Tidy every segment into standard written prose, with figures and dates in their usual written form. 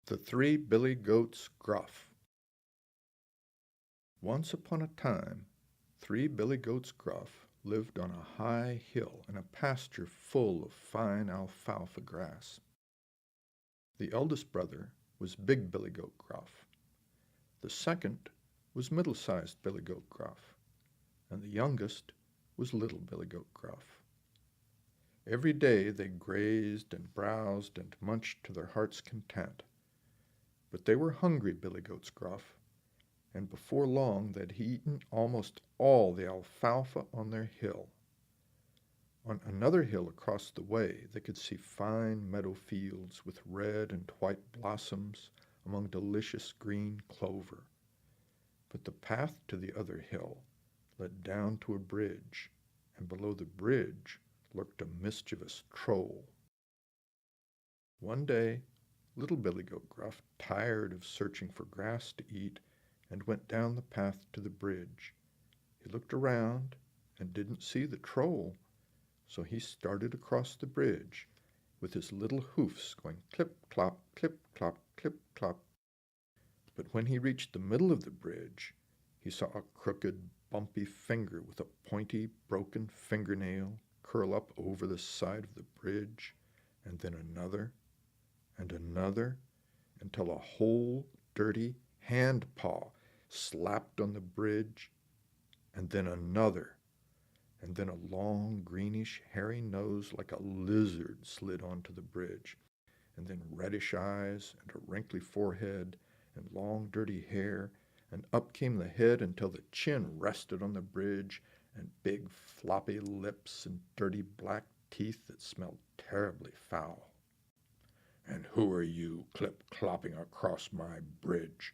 The Three Billy Goats Gruff. Once upon a time, 3 Billy Goats Gruff lived on a high hill in a pasture full of fine alfalfa grass. The eldest brother was Big Billy Goat Gruff. The second was middle-sized Billy Goat Gruff, and the youngest was Little Billy Goat Gruff. Every day they grazed and browsed and munched to their heart's content. But they were hungry Billy Goats Gruff, and before long they'd eaten almost all the alfalfa on their hill. On another hill across the way they could see fine meadow fields with red and white blossoms among delicious green clover. But the path to the other hill led down to a bridge, and below the bridge lurked a mischievous troll. One day, Little Billy Goat Gruff, tired of searching for grass to eat, and went down the path to the bridge. He looked around and didn't see the troll, so he started across the bridge with his little hoofs going clip-clop, clip-clop, clip-clop. But when he reached the middle of the bridge, he saw a crooked, bumpy finger with a pointy, broken fingernail curl up over the side of the bridge, and then another, and another, until a whole dirty hand paw slapped on the bridge, and then another, and then a long, greenish, hairy nose like a lizard slid onto the bridge, and then reddish eyes, and a wrinkly forehead, and long, dirty hair, and up came the head until the chin rested on the bridge, and big, floppy lips, and dirty black teeth that smelled terribly foul. "And who are you, clip-clopping across my bridge?"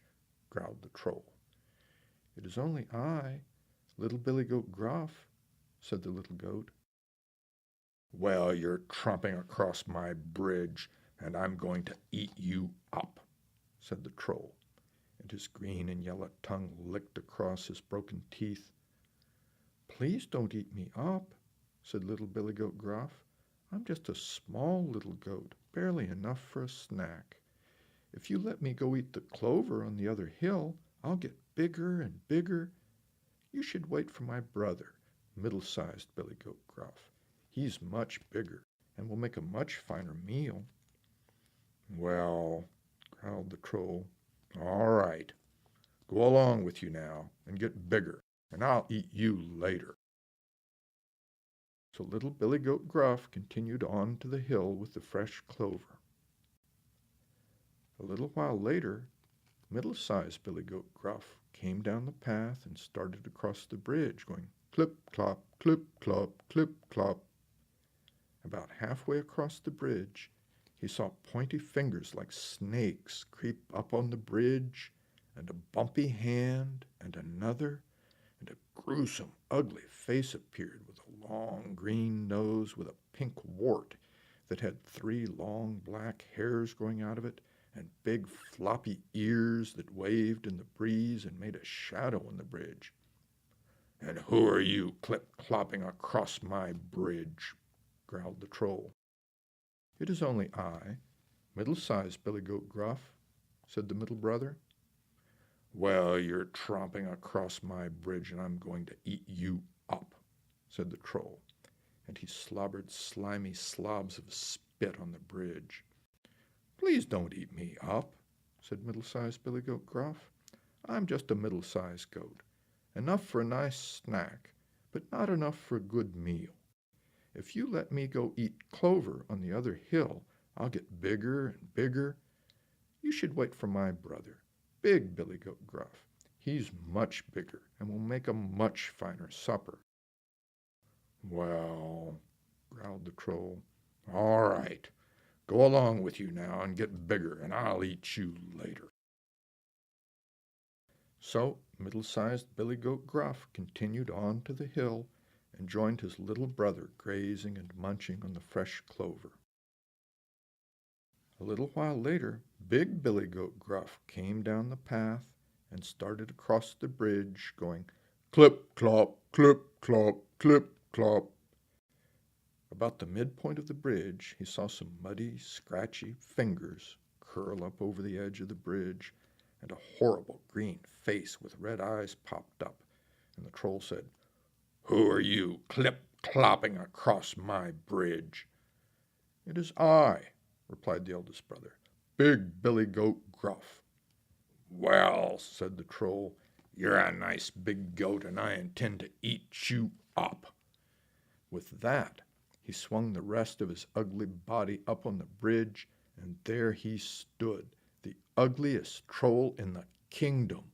growled the troll. "It is only I, Little Billy Goat Gruff," said the little goat. "Well, you're tromping across my bridge, and I'm going to eat you up," said the troll, and his green and yellow tongue licked across his broken teeth. "Please don't eat me up," said Little Billy Goat Gruff. "I'm just a small little goat, barely enough for a snack. If you let me go eat the clover on the other hill, I'll get bigger and bigger. You should wait for my brother, middle-sized Billy Goat Gruff. He's much bigger and will make a much finer meal." "Well," growled the troll, "all right. Go along with you now and get bigger, and I'll eat you later." So Little Billy Goat Gruff continued on to the hill with the fresh clover. A little while later, middle-sized Billy Goat Gruff came down the path and started across the bridge, going clip-clop, clip-clop, clip-clop. About halfway across the bridge, he saw pointy fingers like snakes creep up on the bridge, and a bumpy hand, and another, and a gruesome, ugly face appeared with a long green nose with a pink wart that had 3 long black hairs growing out of it, and big floppy ears that waved in the breeze and made a shadow on the bridge. "And who are you, clip-clopping across my bridge?" growled the troll. "It is only I, middle-sized Billy Goat Gruff," said the middle brother. "Well, you're tromping across my bridge, and I'm going to eat you up," said the troll, and he slobbered slimy slobs of spit on the bridge. "Please don't eat me up," said middle-sized Billy Goat Gruff. "I'm just a middle-sized goat, enough for a nice snack, but not enough for a good meal. If you let me go eat clover on the other hill, I'll get bigger and bigger. You should wait for my brother, Big Billy Goat Gruff. He's much bigger and will make a much finer supper." "Well," growled the troll, "all right. Go along with you now and get bigger, and I'll eat you later." So middle-sized Billy Goat Gruff continued on to the hill and joined his little brother grazing and munching on the fresh clover. A little while later, Big Billy Goat Gruff came down the path and started across the bridge, going clip-clop, clip-clop, clip-clop. About the midpoint of the bridge, he saw some muddy, scratchy fingers curl up over the edge of the bridge, and a horrible green face with red eyes popped up, and the troll said, "Who are you, clip-clopping across my bridge?" "It is I," replied the eldest brother, "Big Billy Goat Gruff." "Well," said the troll, "you're a nice big goat, and I intend to eat you up." With that, he swung the rest of his ugly body up on the bridge, and there he stood, the ugliest troll in the kingdom,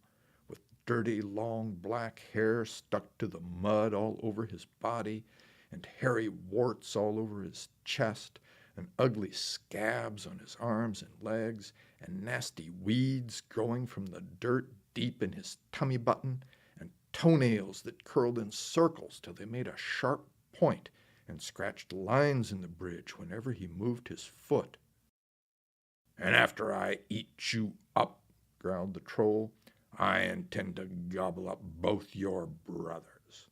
with dirty, long black hair stuck to the mud all over his body, and hairy warts all over his chest, and ugly scabs on his arms and legs, and nasty weeds growing from the dirt deep in his tummy button, and toenails that curled in circles till they made a sharp point and scratched lines in the bridge whenever he moved his foot. "And after I eat you up," growled the troll, "I intend to gobble up both your brothers."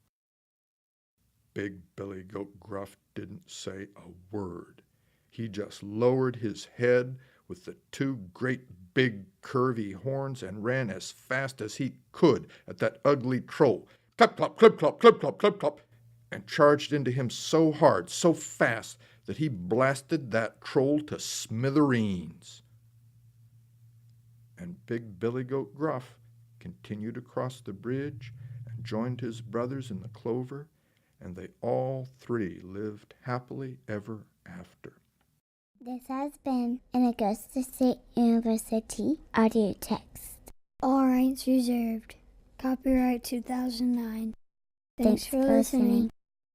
Big Billy Goat Gruff didn't say a word. He just lowered his head with the two great big curvy horns and ran as fast as he could at that ugly troll. Clip, clop, clip, clop, clip, clop, clip, clop, and charged into him so hard, so fast, that he blasted that troll to smithereens. And Big Billy Goat Gruff continued across the bridge and joined his brothers in the clover, and they all three lived happily ever after. This has been an Augusta State University audio text. All rights reserved. Copyright 2009. Thanks for listening.